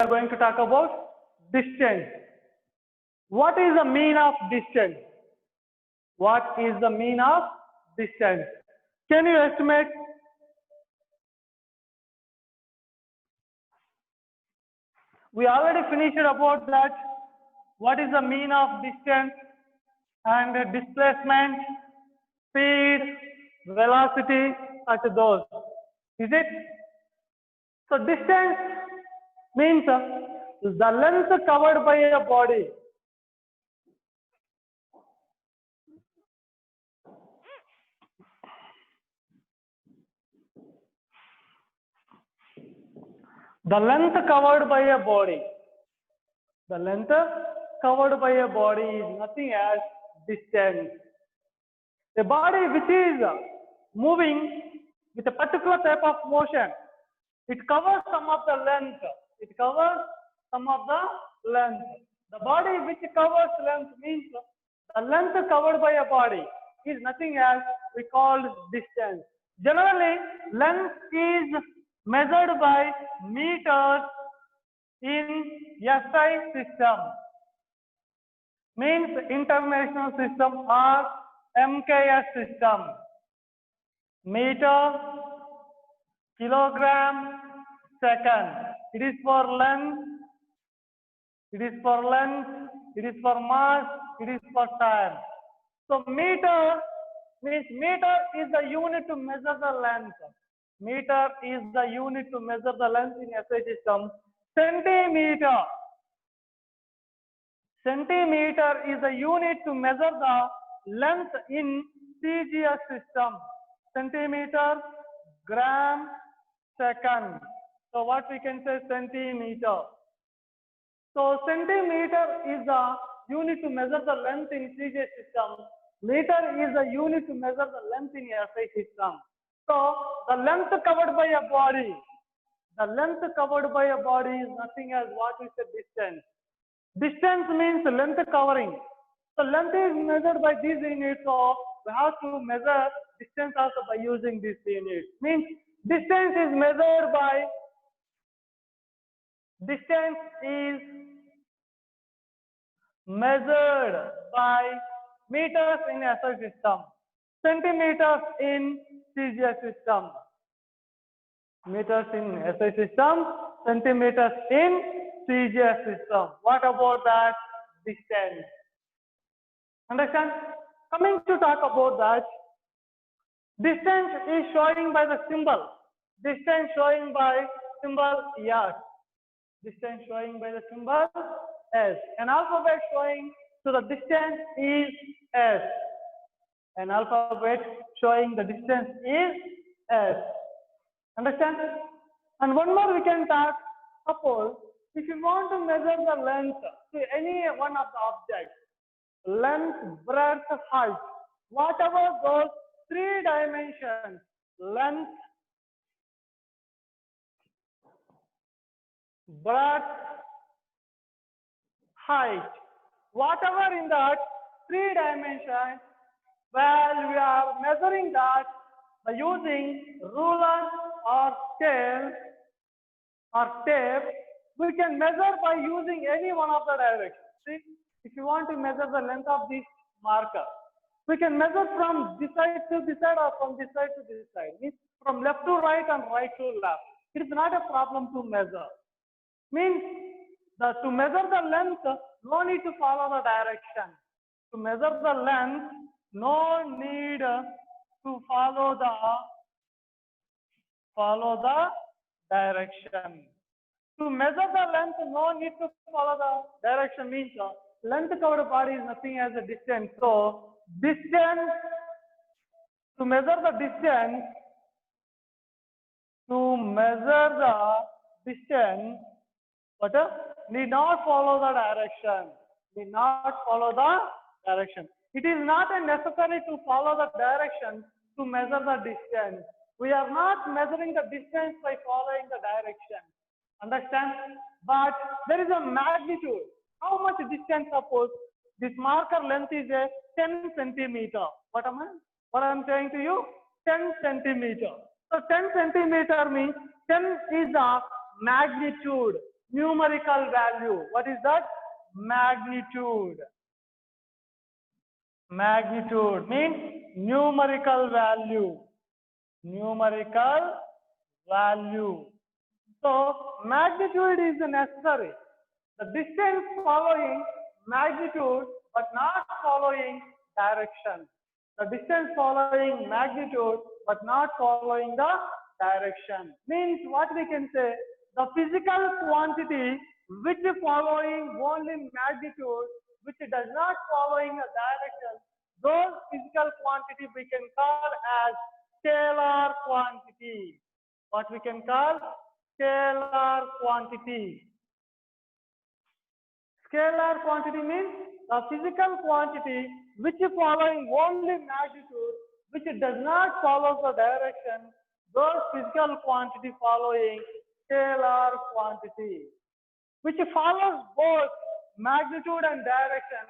are going to talk about distance. What is the mean of distance? What is the mean of distance? Can you estimate? We already finished about that. What is the mean of distance and displacement, speed, velocity, such those. Is it? So distance means the length covered by a body. The length covered by a body. The length covered by a body is nothing as distance. A body which is moving with a particular type of motion, it covers some of the length. It covers some of the length. The body which covers length means the length covered by a body is nothing as we call distance. Generally, length is measured by meters in SI system, means international system or MKS system. Meter, kilogram, second. It is for length, it is for length, it is for mass, it is for time. So meter means meter is the unit to measure the length. Meter is the unit to measure the length in SI system. Centimeter. Centimeter is the unit to measure the length in CGS system. Centimeter, gram, second. So what we can say centimeter. So centimeter is the unit to measure the length in CGS system. Meter is the unit to measure the length in SI system. So the length covered by a body, the length covered by a body is nothing as what is the distance. Distance means length covering. So length is measured by these units, so we have to measure distance also by using this unit. Means distance is measured by meters in SI system, centimeters in CGS system. Meters in SI system, centimeters in CGS system. What about that? Distance. Understand? Coming to talk about that, distance is showing by the symbol. Distance showing by symbol S. Distance showing by the symbol S. An alphabet showing so the distance is S. An alphabet showing the distance is S. Understand? And one more we can talk. Suppose if you want to measure the length to any one of the objects, length, breadth, height, whatever those three dimensions, length, breadth, height, whatever in that three dimensions, well, we are measuring that by using ruler or scale or tape. We can measure by using any one of the directions. See, if you want to measure the length of this marker, we can measure from this side to this side or from this side to this side. Means from left to right and right to left. It is not a problem to measure. Means that to measure the length, no need to follow the direction. To measure the length, no need to follow the direction. To measure the length, no need to follow the direction. Means length covered body is nothing as a distance. So distance, to measure the distance, but need not follow the direction. Need not follow the direction. It is not necessary to follow the direction to measure the distance. We are not measuring the distance by following the direction. Understand? But there is a magnitude. How much distance? Suppose this marker length is a 10 centimeter. What I am saying to you? 10 centimeter. So 10 centimeter means 10 is the magnitude. numerical value. What is that? Magnitude. Magnitude means numerical value. Numerical value. So magnitude is necessary. The distance following magnitude but not following direction. The distance following magnitude but not following the direction. Means what we can say, the physical quantity which following only magnitude, which does not following a direction, those physical quantity we can call as scalar quantity. What we can call? Scalar quantity. Scalar quantity means a physical quantity which following only magnitude, which does not follow the direction, those physical quantity following scalar quantity. Which follows both magnitude and direction,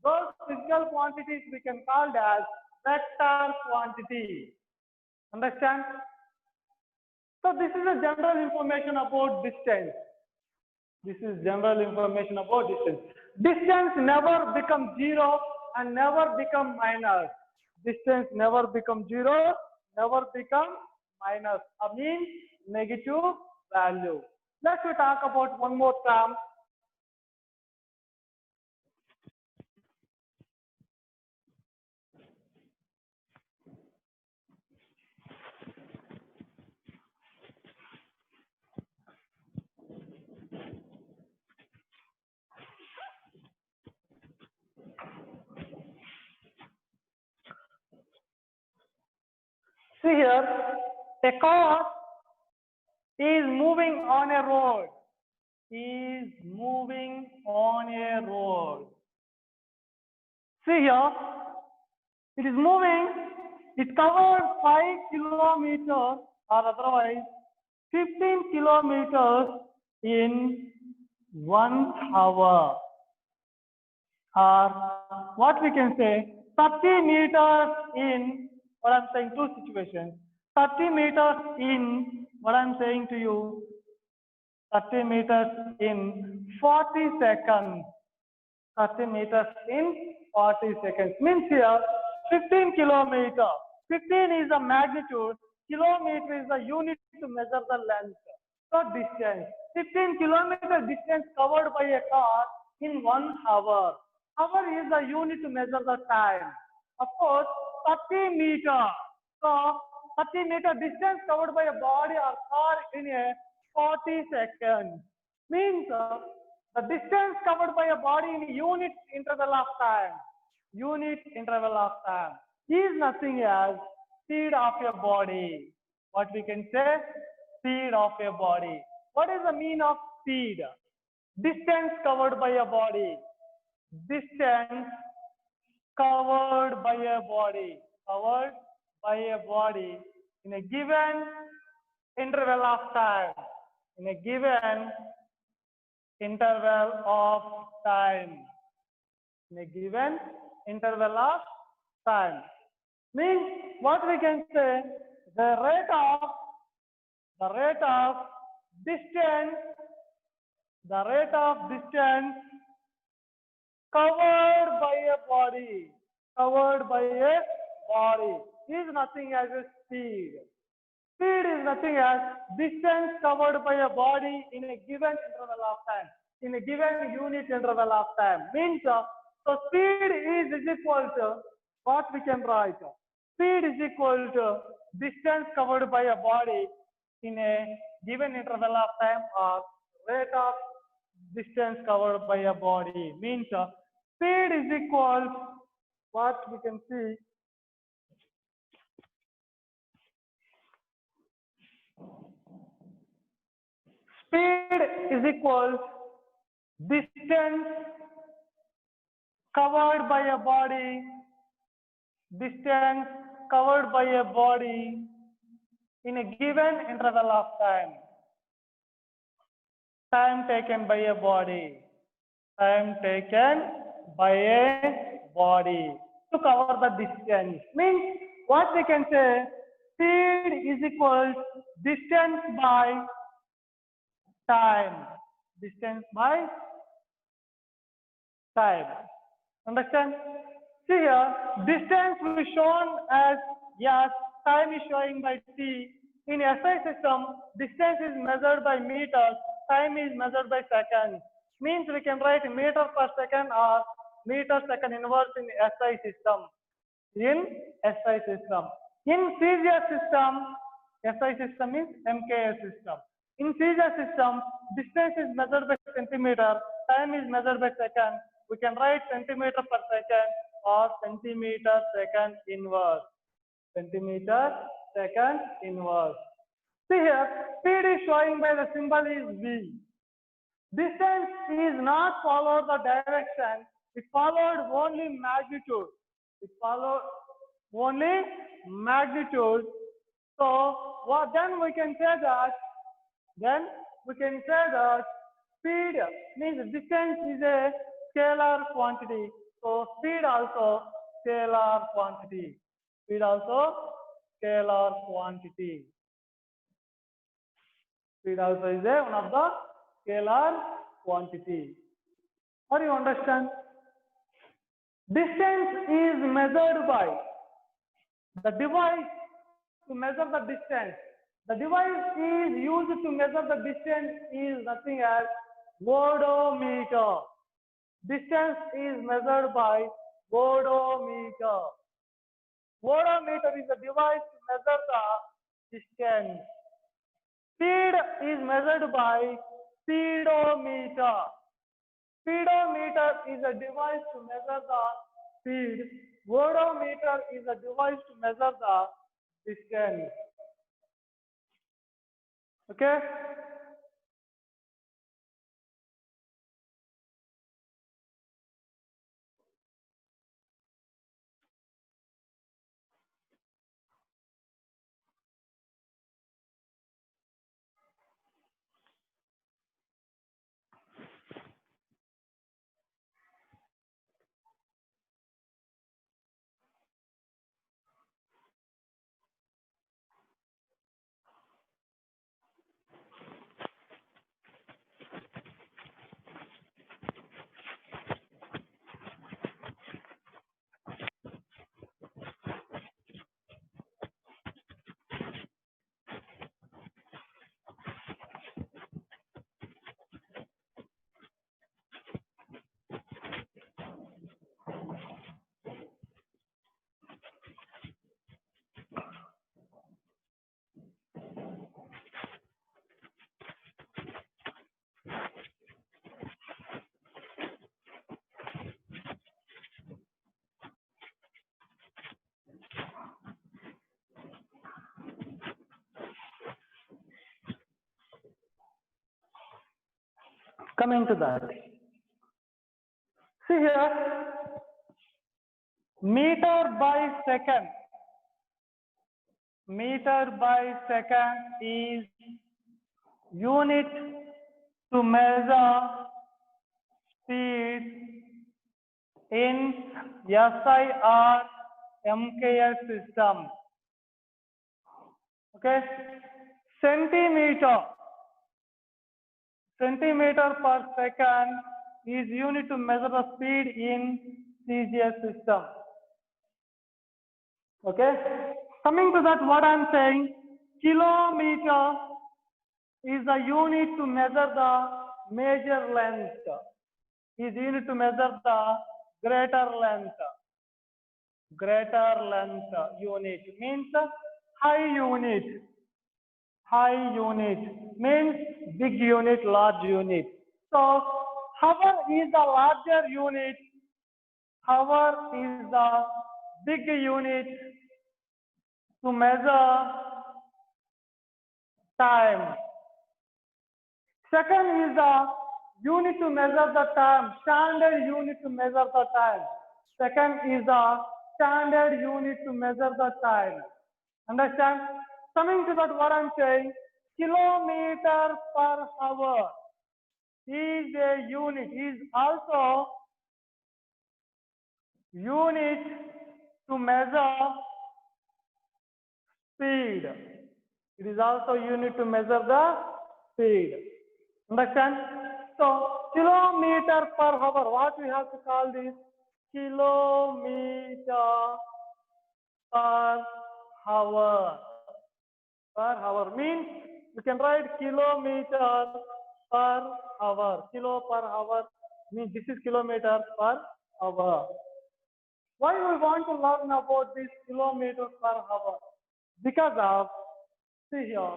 those physical quantities we can call as vector quantity. Understand? So this is a general information about distance. This is general information about distance. Distance never becomes zero and never become minus. Distance never become zero, never become minus. I mean negative value. Let's talk about one more term. See here, a car is moving on a road. Is moving on a road. See here, it is moving. It covers 5 kilometers or otherwise 15 kilometers in 1 hour. Or what we can say, 30 meters in, what I'm saying, two situations. 30 meters in, what I'm saying to you, 30 meters in 40 seconds. 30 meters in 40 seconds. Means here 15 kilometer. 15 is the magnitude. Kilometer is the unit to measure the length. So distance. 15 kilometer distance covered by a car in 1 hour. Hour is the unit to measure the time. Of course, 30 meter. So 30 meter distance covered by a body or car in a 40 seconds. Means the distance covered by a body in unit interval of time. Unit interval of time is nothing as speed of your body. What we can say? Speed of your body. What is the mean of speed? Distance covered by a body. Distance covered by a body. Covered by a body in a given interval of time. In a given interval of time. In a given interval of time. Means what we can say, the rate of distance covered by a body is nothing as a speed. Speed is nothing as distance covered by a body in a given interval of time, in a given unit interval of time. Means so speed is equal to what we can write. Speed is equal to distance covered by a body in a given interval of time, or rate of distance covered by a body. Means speed is equal, what we can see, speed is equal distance covered by a body, distance covered by a body in a given interval of time. Time taken by a body. Time taken by a body to cover the distance. Means what we can say, speed is equal distance by time. Distance by time. Understand? See here, distance is shown as S, time is showing by T. In SI system, distance is measured by meters, time is measured by seconds. Means we can write meter per second or meter second inverse in SI system. In SI system. In CGS system, SI system is MKS system. In CGS system, distance is measured by centimeter, time is measured by second. We can write centimeter per second or centimeter second inverse. Centimeter second inverse. See here, speed is showing by the symbol is V. Distance is not followed the direction, it followed only magnitude. It followed only magnitude. So then we can say that speed means distance is a scalar quantity. So speed also scalar quantity. Speed also scalar quantity. Speed also is one of the scalar quantity. Or you understand? Distance is measured by the device to measure the distance. The device is used to measure the distance is nothing as odometer. Distance is measured by odometer. Odometer is a device to measure the distance. Speed is measured by speedometer. Speedometer is a device to measure the speed. Odometer is a device to measure the distance. Okay? Coming to that. See here, meter by second. Meter by second is unit to measure speed in SI or MKS system. Okay, centimeter per second is unit to measure the speed in CGS system. Okay, coming to that, what I am saying, kilometer is a unit to measure the major length. Is unit to measure the greater length. Greater length unit means high unit. High unit means big unit, large unit. So hour is the larger unit. Hour is the big unit to measure time. Second is the unit to measure the time, standard unit to measure the time. Second is the standard unit to measure the time. Understand? Coming to that, what I'm saying, kilometer per hour is a unit, is also unit to measure speed. It is also unit to measure the speed. Understand? So kilometer per hour, what we have to call this? Kilometer per hour. Per hour means we can write kilometer per hour. Kilo per hour means this is kilometer per hour. Why we want to learn about this kilometer per hour? Because of, see here,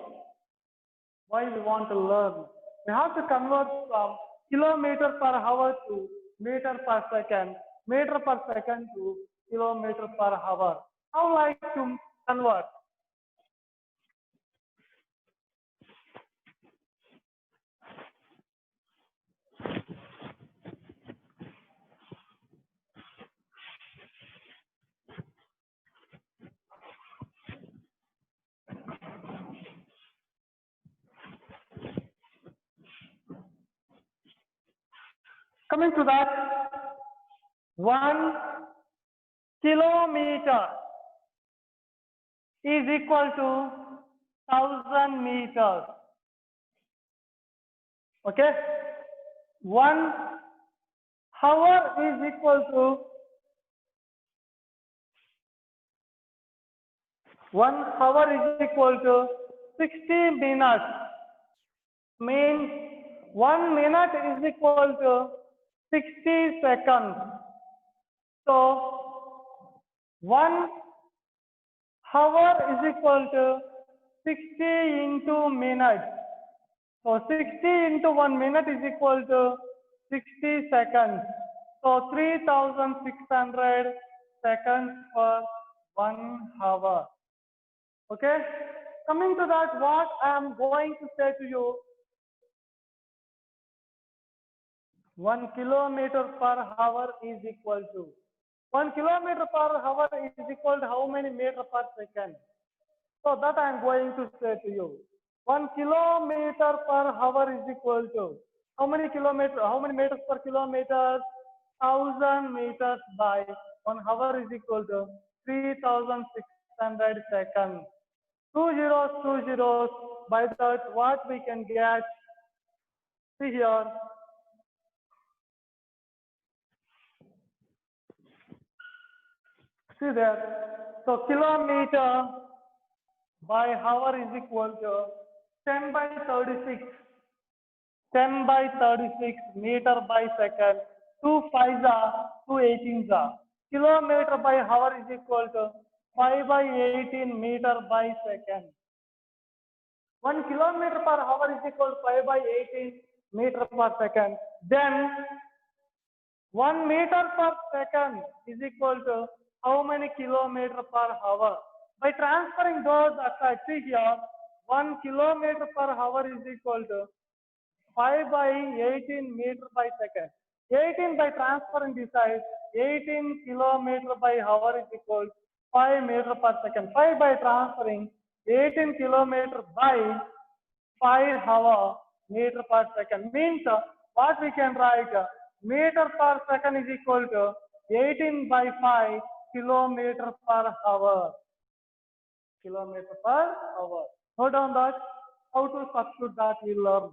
why we want to learn. We have to convert from kilometer per hour to meter per second, meter per second to kilometer per hour. How like to convert? Coming to that, 1 kilometer is equal to 1,000 meters. Okay? 1 hour is equal to 1 hour is equal to 60 minutes. Means 1 minute is equal to 60 seconds. So 1 hour is equal to 60 into minutes. So 60 into 1 minute is equal to 60 seconds. So 3,600 seconds for 1 hour. Okay? Coming to that, what I am going to say to you, 1 kilometer per hour is equal to 1 kilometer per hour is equal to how many meters per second? So that I am going to say to you. 1 kilometer per hour is equal to how many kilometers? How many meters per kilometer? 1,000 meters by 1 hour is equal to 3,600 seconds. Two zeros. By that, what we can get? See here. See there. So kilometer by hour is equal to 10 by 36. 10 by 36 meter by second. 2 5s are 2 18s are. Kilometer by hour is equal to 5 by 18 meter by second. 1 kilometer per hour is equal to 5 by 18 meter per second. Then 1 meter per second is equal to how many kilometer per hour? By transferring those aside, see here, 1 kilometer per hour is equal to 5 by 18 meter by second. 18 by transferring this side, 18 kilometer by hour is equal to 5 meter per second. 5 by transferring 18 kilometer by 5 hour meter per second means what we can write, meter per second is equal to 18 by 5 kilometer per hour. Kilometer per hour. Note down that how to substitute that we learn.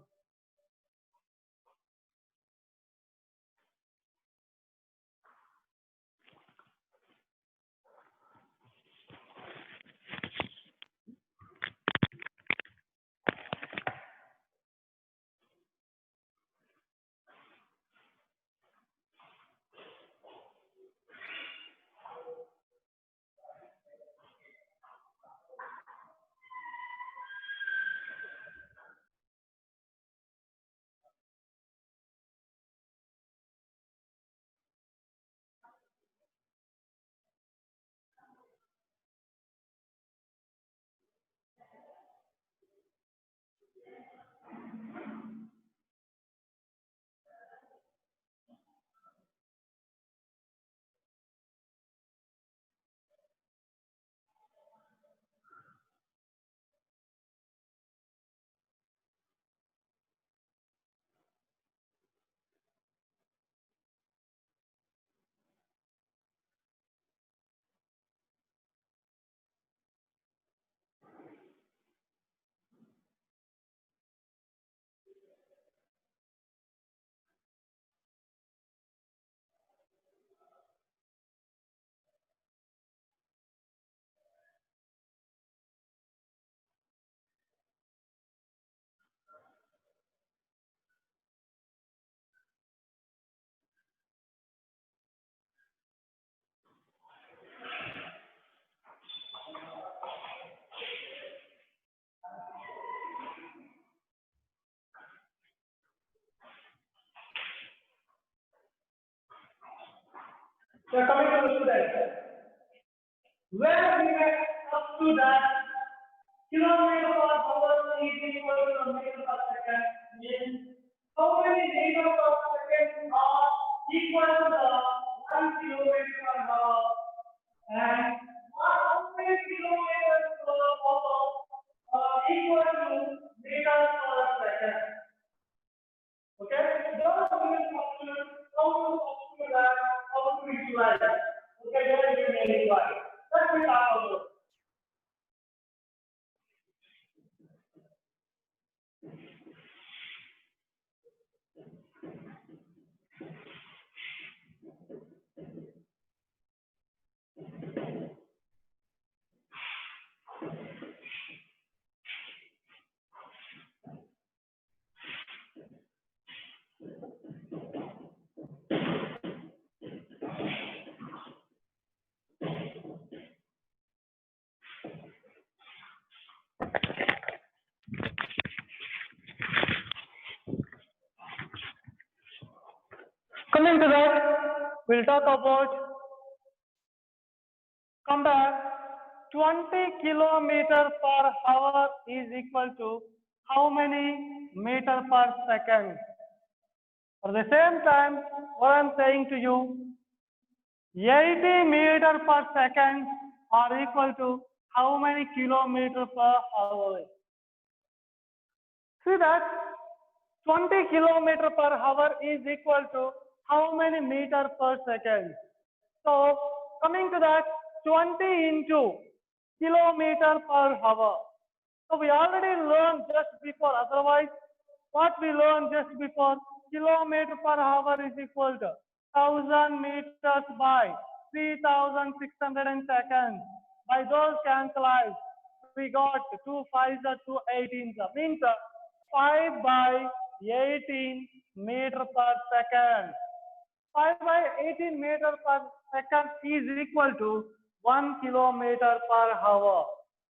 We are coming to the students. When we get up to that kilometer per hour is equal to meter per second, means how many meters per second are equal to the 1 kilometer per hour, and how many kilometers per hour are equal to meters per second. Okay, those are the functions, how to compute that, how to visualize it. Okay, there is a name. Let me talk about it. Coming to that, we'll talk about compare 20 kilometer per hour is equal to how many meter per second. At the same time, what I'm saying to you, 80 meter per second are equal to how many kilometer per hour. See that 20 kilometer per hour is equal to how many meter per second. So coming to that 20 into kilometer per hour. So we already learned just before, otherwise what we learned just before, kilometer per hour is equal to 1000 meters by 3600 seconds. By those calculations, we got 2 5s are 2 18s means 5 by 18 meter per second. 5 by 18 meter per second is equal to 1 kilometer per hour.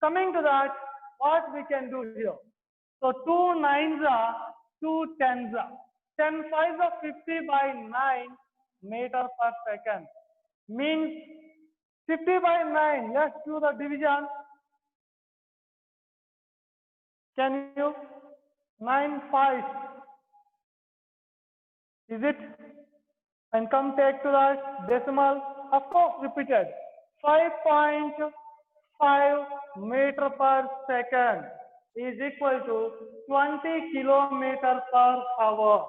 Coming to that, what we can do here? So 2 9s are 2 10s are. 10 5s are 50 by 9 meter per second. Means 50 by 9. Let's do the division. Can you? 9 5. Is it? And come take to the decimal, of course repeated, 5.5 meter per second is equal to 20 kilometer per hour.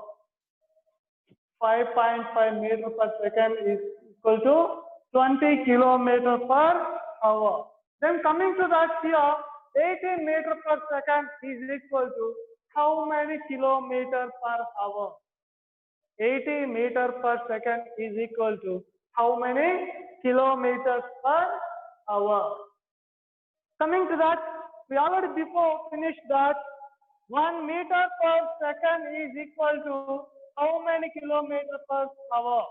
5.5 meter per second is equal to 20 kilometer per hour. Then coming to that here, 18 meter per second is equal to how many kilometer per hour? 80 meter per second is equal to how many kilometers per hour? Coming to that, we already before finished that 1 meter per second is equal to how many kilometers per hour?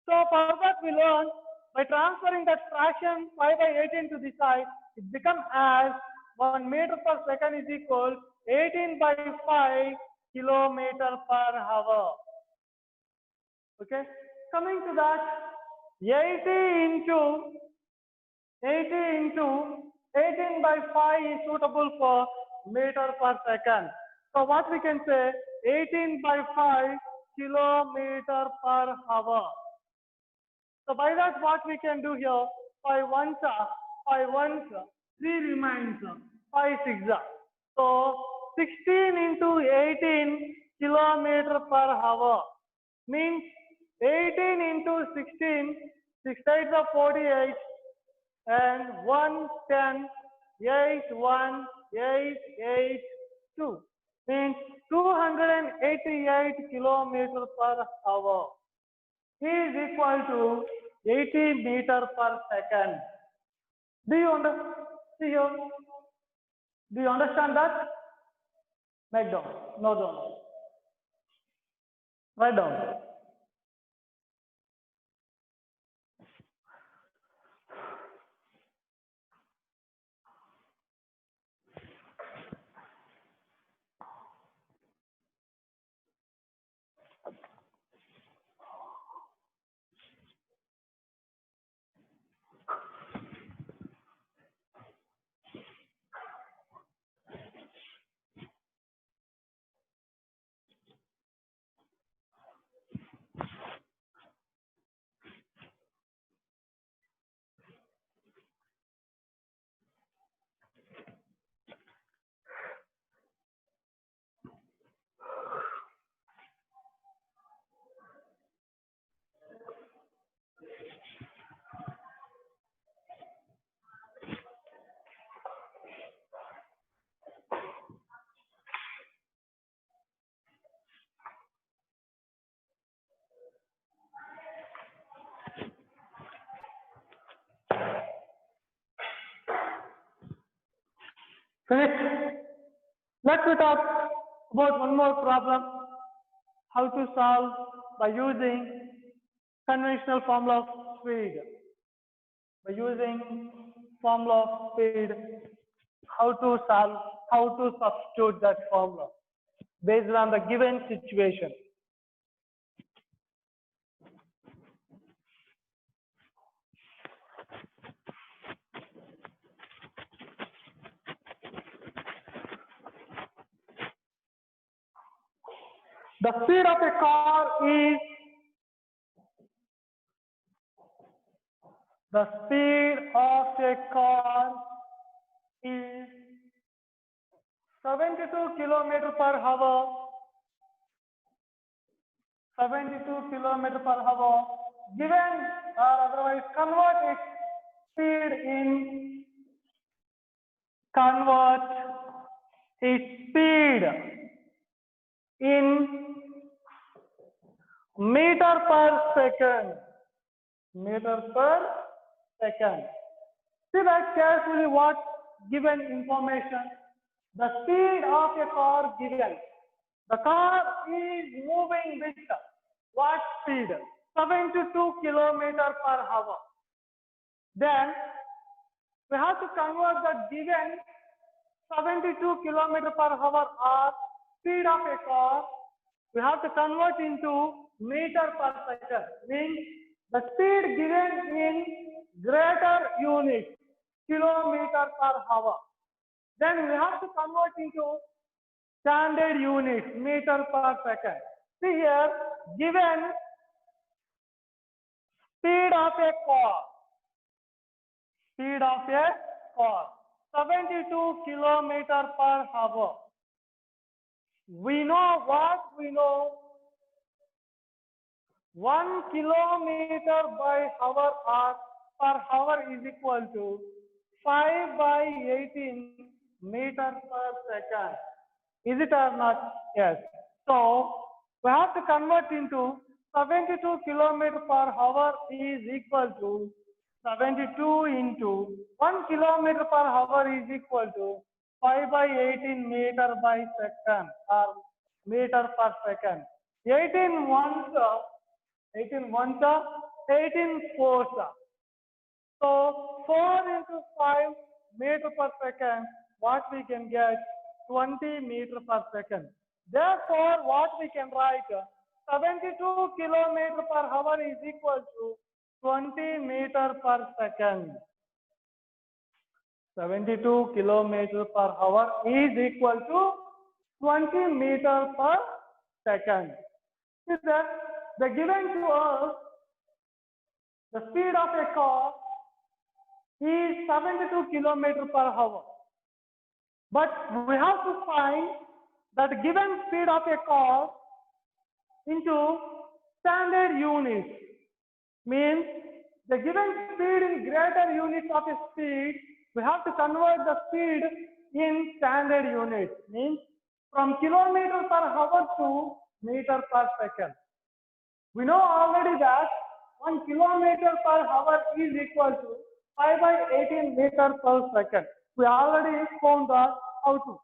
So for that we learn by transferring that fraction 5 by 18 to the side, it becomes as 1 meter per second is equal 18 by 5 kilometer per hour. Okay, coming to that 80 into 18 by 5 is suitable for meter per second. So what we can say, 18 by 5 kilometer per hour. So by that what we can do here, 5 ones are 5 ones, 3 remains, 5 six are. So 16 into 18 kilometer per hour means 18 into 16, 6 8 are 48 and 1 10, 8 1, 8 8 2 means 288 kilometer per hour is equal to 80 meter per second. Do you understand that? Write down. No, don't. Write down. Finished. Let's talk about one more problem. How to solve by using conventional formula of speed. By using formula of speed, how to solve, how to substitute that formula based on the given situation. The speed of a car is the speed of a car is 72 kilometer per hour. 72 kilometer per hour. Given or otherwise convert its speed in meter per second. Meter per second. See that carefully what given information. The speed of a car given. The car is moving with what speed? 72 kilometer per hour. Then we have to convert the given 72 kilometer per hour or speed of a car. We have to convert into meter per second. Means the speed given in greater units, kilometer per hour. Then we have to convert into standard units, meter per second. See here, given speed of a car, 72 kilometer per hour. We know what we know. 1 kilometer by hour or per hour is equal to 5 by 18 meter per second. Is it or not? Yes. So we have to convert into 72 kilometer per hour is equal to 72 into 1 kilometer per hour is equal to 5 by 18 meter by second or meter per second. 18 ones, 18 fours. So 4 into 5 meter per second, what we can get? 20 meter per second. Therefore, what we can write? 72 kilometer per hour is equal to 20 meter per second. 72 kilometer per hour is equal to 20 meter per second. Is that the given to us the speed of a car is 72 kilometer per hour. But we have to find that given speed of a car into standard units. Means the given speed in greater units of a speed, we have to convert the speed in standard units. Means from kilometer per hour to meter per second. We know already that 1 kilometer per hour is equal to 5 by 18 meter per second. We already found that how to.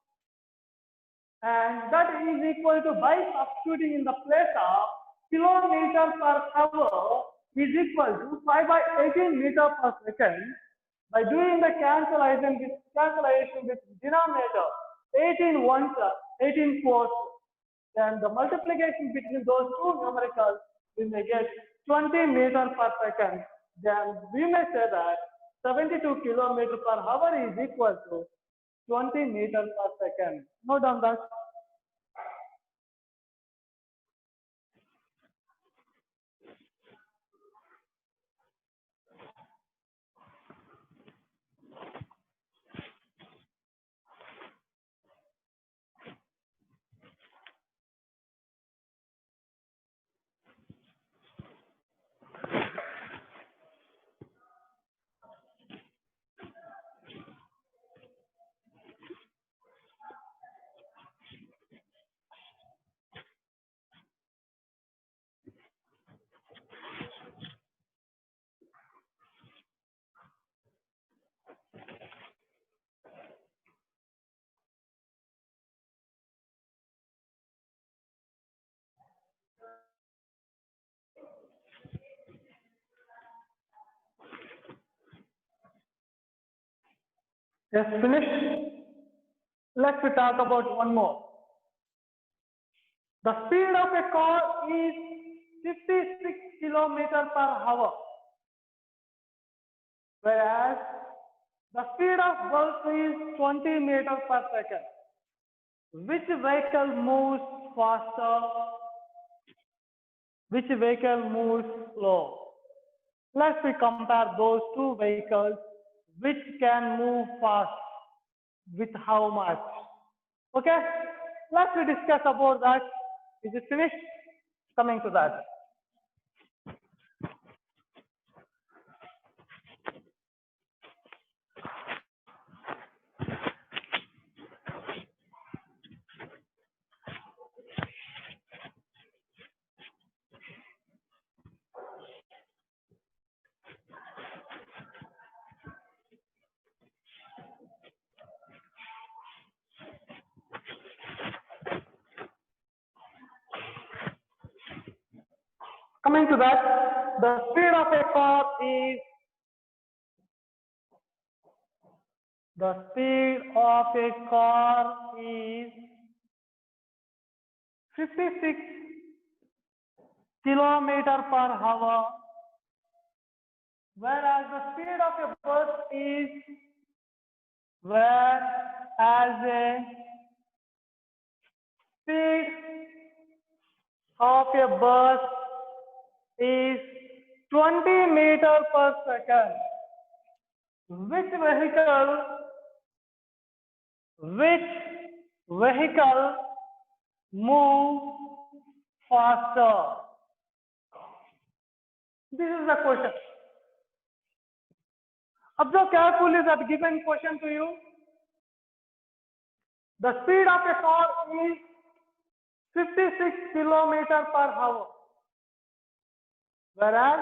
And that is equal to, by substituting in the place of kilometer per hour is equal to 5 by 18 meter per second. By doing the cancellation with denominator 18 ones, 18 fours, then the multiplication between those two numericals, we may get 20 meter per second. Then we may say that 72 kilometer per hour is equal to 20 meter per second. Note down that. Yes, finished. Let's talk about one more. The speed of a car is 56 kilometers per hour, whereas the speed of bus is 20 meters per second. Which vehicle moves faster? Which vehicle moves slow? Let's compare those two vehicles. Which can move fast? With how much? Okay? Let's discuss about that. Is it finished? Coming to that. Coming to that, the speed of a car is 56 kilometers per hour, whereas the speed of a bus is speed of a bus is 20 meters per second. Which vehicle move faster? This is the question. Observe carefully that given question to you. The speed of a car is 56 kilometers per hour, whereas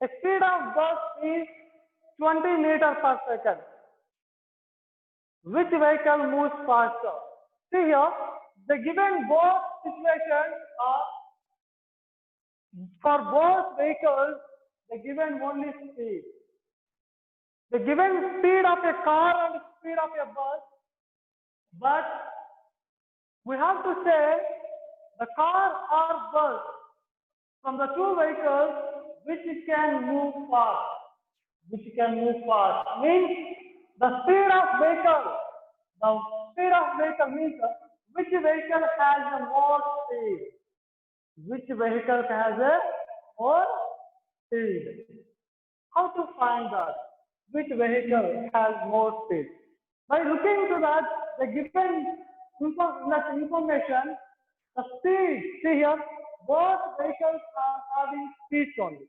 the speed of bus is 20 meters per second. Which vehicle moves faster? See here, the given both situations are, for both vehicles, the given only speed. The given speed of a car and speed of a bus, but we have to say the car or bus from the two vehicles which can move fast. Which can move fast means the speed of vehicle. The speed of vehicle means which vehicle has the more speed. Which vehicle has a more speed. How to find that? Which vehicle has more speed? By looking to that, the given information, the speed, see here, both vehicles are having speeds only.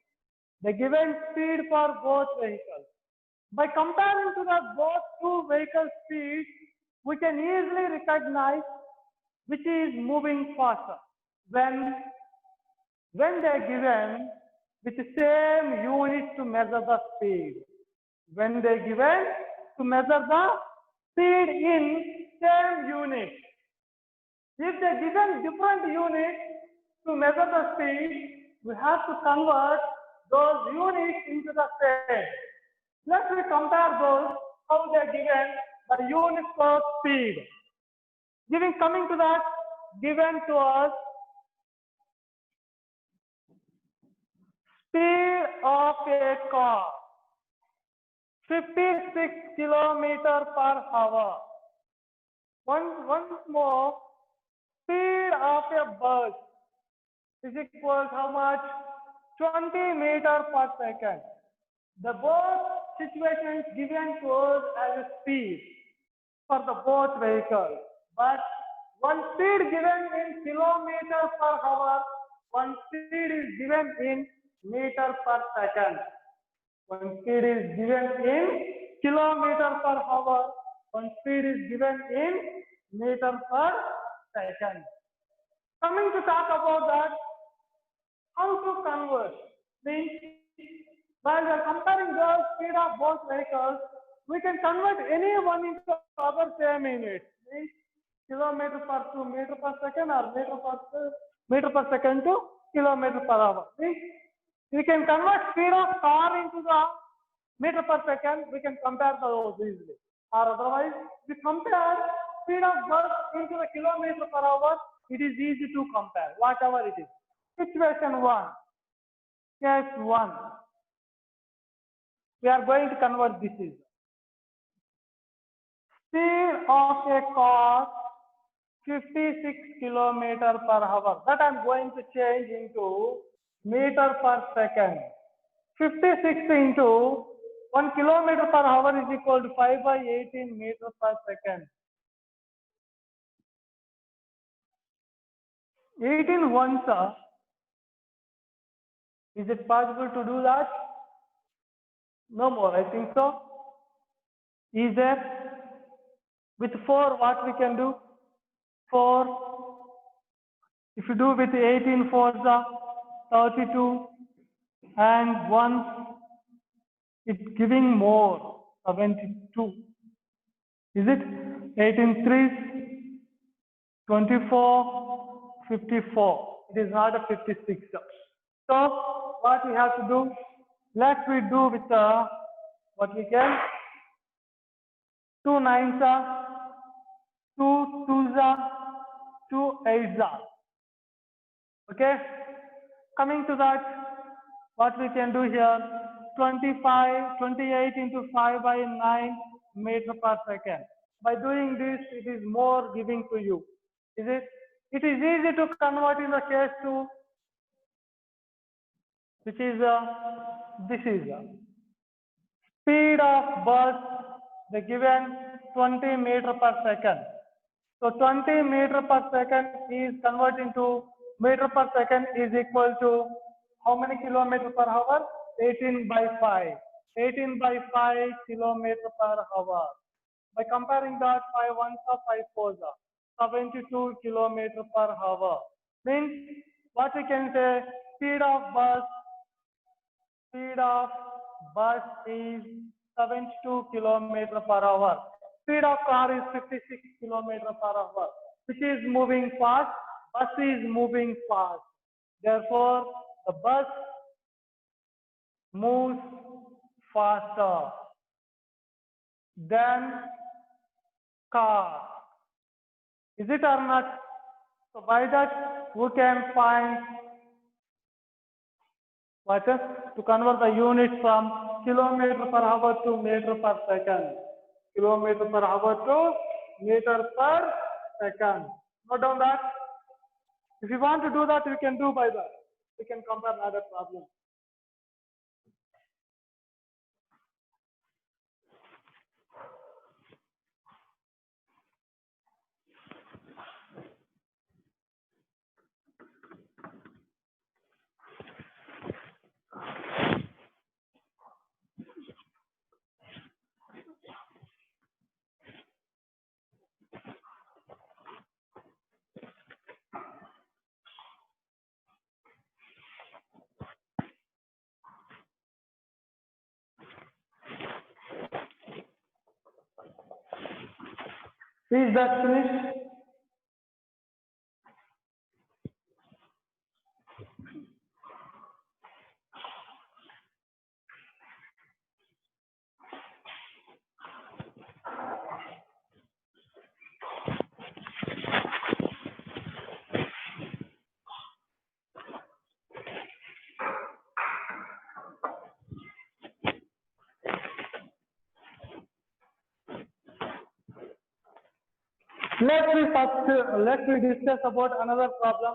The given speed for both vehicles. By comparing to the both two vehicle speeds, we can easily recognize which is moving faster when they are given with the same unit to measure the speed. When they are given to measure the speed in same unit. If they are given different units to measure the speed, we have to convert those units into the same. Let's compare those, how they are given the units for speed. Coming to that, given to us speed of a car, 56 kilometers per hour. Once more, speed of a bus is equal to how much? 20 meters per second. The both situations given to us as a speed for the both vehicles. But one speed given in kilometers per hour, one speed is given in meters per second. One speed is given in kilometers per hour, one speed is given in meters per second. Coming to talk about that, how to convert means while we are comparing the speed of both vehicles, we can convert any one into our same units. Means kilometer per to meter per second or meter per second to kilometer per hour. Means we can convert speed of car into the meter per second. We can compare those easily. or otherwise we compare speed of bus into the kilometer per hour. It is easy to compare, whatever it is. Situation 1, case 1. We are going to convert this is speed of a car 56 kilometer per hour. That I am going to change into meter per second. 56 into 1 kilometer per hour is equal to 5 by 18 meter per second. 18 ones are. Is it possible to do that? No more, I think so. Is there? With 4, what we can do? 4. If you do with 18 fours are 32 and 1, it's giving more, 72. Is it? 18 threes, 24, 54. It is not a 56. So what we have to do? Let we do with what we can. 2 nines are, 2 twos are, 2 eights are. Okay. Coming to that, what we can do here? 28 into 5 by 9 meter per second. By doing this, it is more giving to you. Is it? It is easy to convert in the case 2, which is this is speed of bus, the given 20 meter per second. So 20 meter per second is converted into meter per second is equal to how many kilometer per hour? 18 by 5. 18 by 5 kilometer per hour. By comparing that, 5 ones are 5 fours are 72 kilometer per hour. Means what we can say, speed of bus is 72 kilometer per hour. Speed of car is 56 kilometer per hour, which is moving fast. Bus is moving fast. Therefore, the bus moves faster than car. Is it or not? So by that we can find what is to convert the unit from kilometer per hour to meter per second. Kilometer per hour to meter per second. Note down that. If you want to do that, we can do by that. We can compare another problem. Is that finished? Let me discuss about another problem.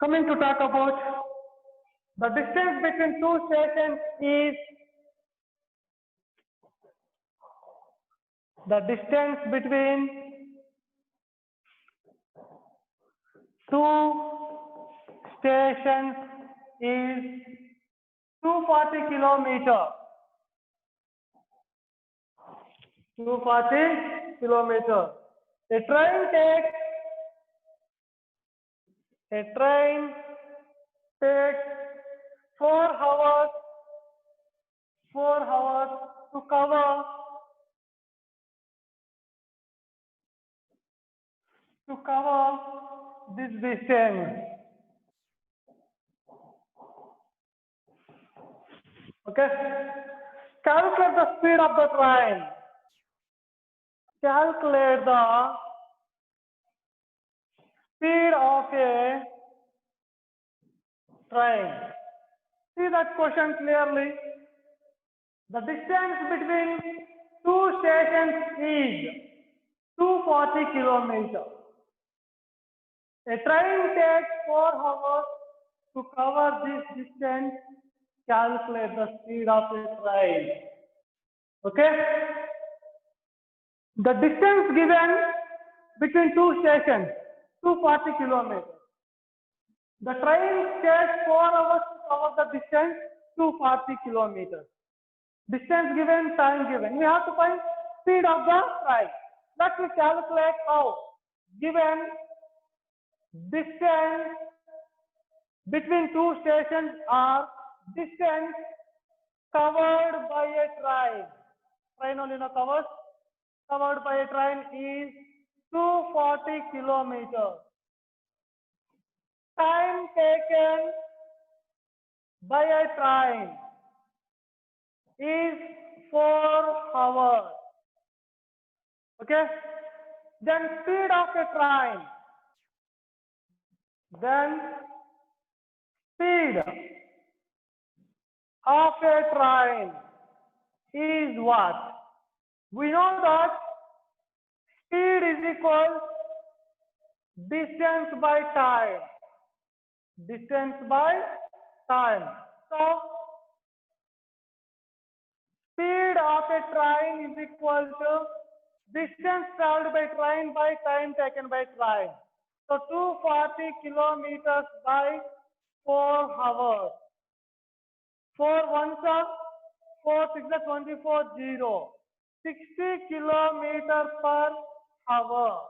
Coming to talk about the distance between two stations is the distance between two stations is 240 kilometer. 240 kilometer. A train takes 4 hours. 4 hours to cover this distance. Okay. Calculate the speed of the train. Calculate the speed of a train. See that question clearly. The distance between two stations is 240 kilometers. A train takes 4 hours to cover this distance. Calculate the speed of a train. Okay? The distance given between two stations, 240 kilometers. The train takes 4 hours to cover the distance, 240 kilometers. Distance given, time given. We have to find speed of the train. Let me calculate how. Given distance between two stations are distance covered by a train. Train only covered by a train is 240 kilometers. Time taken by a train is 4 hours. Okay? Then speed of a train. Then speed of a train is what? We know that speed is equal distance by time. Distance by time. So, speed of a train is equal to distance traveled by train by time taken by train. So, 240 kilometers by 4 hours. 4 ones are 4 6 are 24 0. 60 kilometers per hour.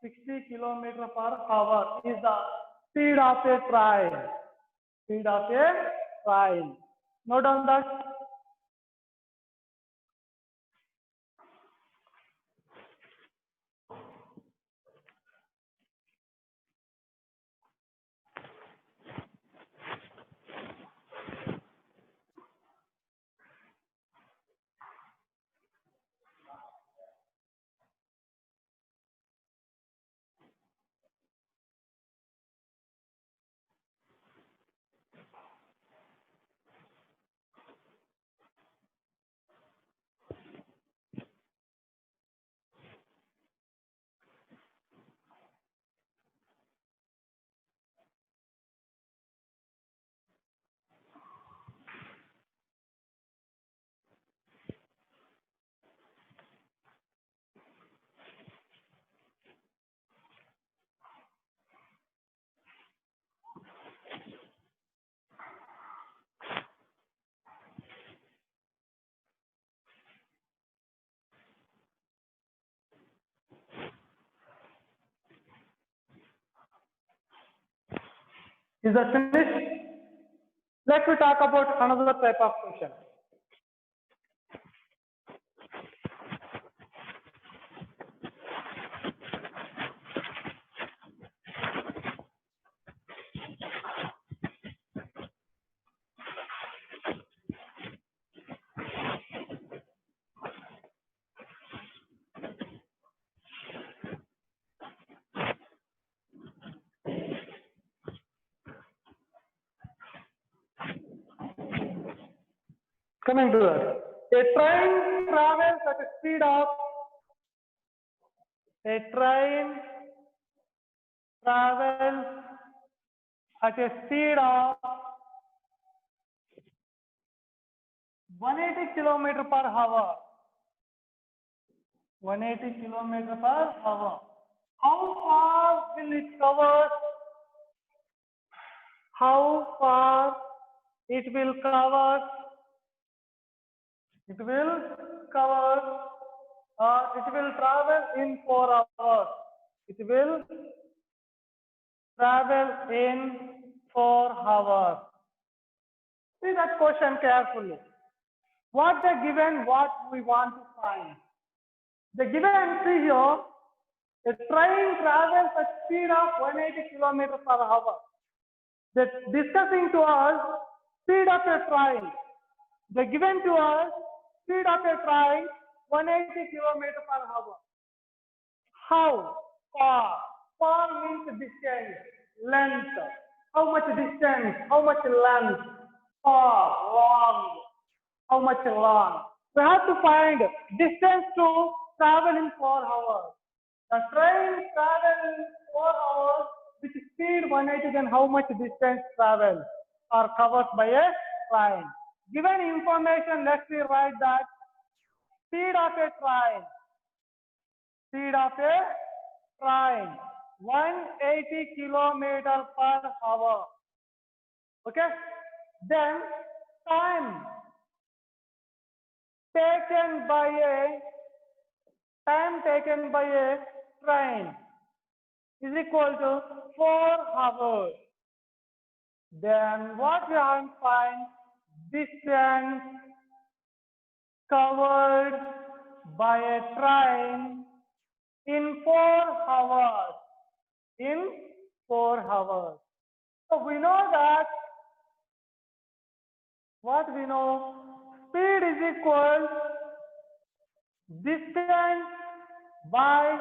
60 kilometers per hour is the speed of a train. Speed of a train. Note down that. Is that finished? Let me talk about another type of question. Coming to that. A train travels at a speed of 180 km per hour. 180 km per hour. How far will it cover how far it will cover? It will cover, it will travel in 4 hours. It will travel in 4 hours. See that question carefully. What they given, what we want to find. The given, see here, a train travels at speed of 180 kilometers per hour. They're discussing to us speed of a train. They given to us speed of a train 180 kilometers per hour. How far? Far means distance, length. How much distance? How much length? Far, long. How much long? We have to find distance to travel in 4 hours. The train travels in 4 hours with speed 180, then how much distance travel or covered by a train? Given information, let's write that speed of a train. Speed of a train 180 kilometers per hour. Okay. Then time taken by a train is equal to 4 hours. Then what we have to find? Distance covered by a train in 4 hours. In 4 hours. So we know that what we know, speed is equal distance by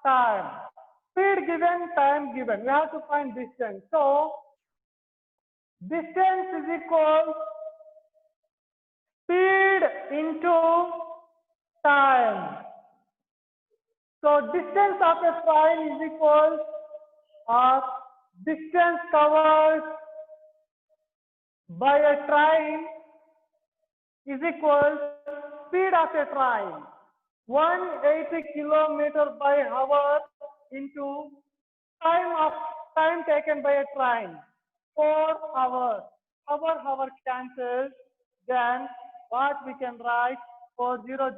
time. Speed given, time given. We have to find distance. So distance is equal speed into time. So distance of a train is equal distance covered by a train is equal speed of a train 180 kilometers by hour into time taken by a train 4 hours. Hour cancels. Then what we can write 400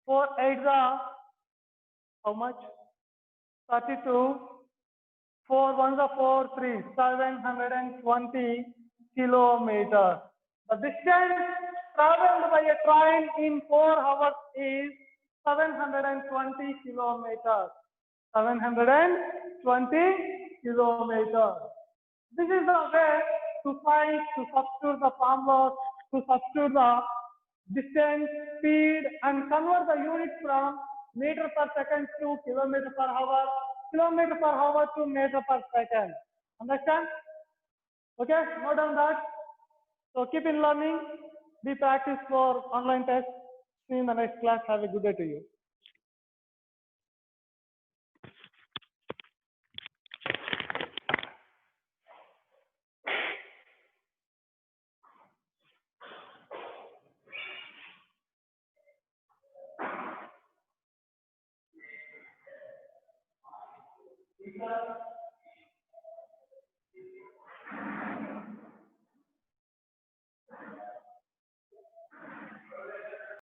4 8 how much? 32 4 1 4 3 720 kilometers. The distance traveled by a train in 4 hours is 720 kilometers. 720 kilometers. This is the way to substitute the formulas, to substitute the distance, speed, and convert the units from meter per second to kilometer per hour to meter per second. Understand? Okay, note down that. So keep in learning. Be practice for online test. See you in the next class. Have a good day to you.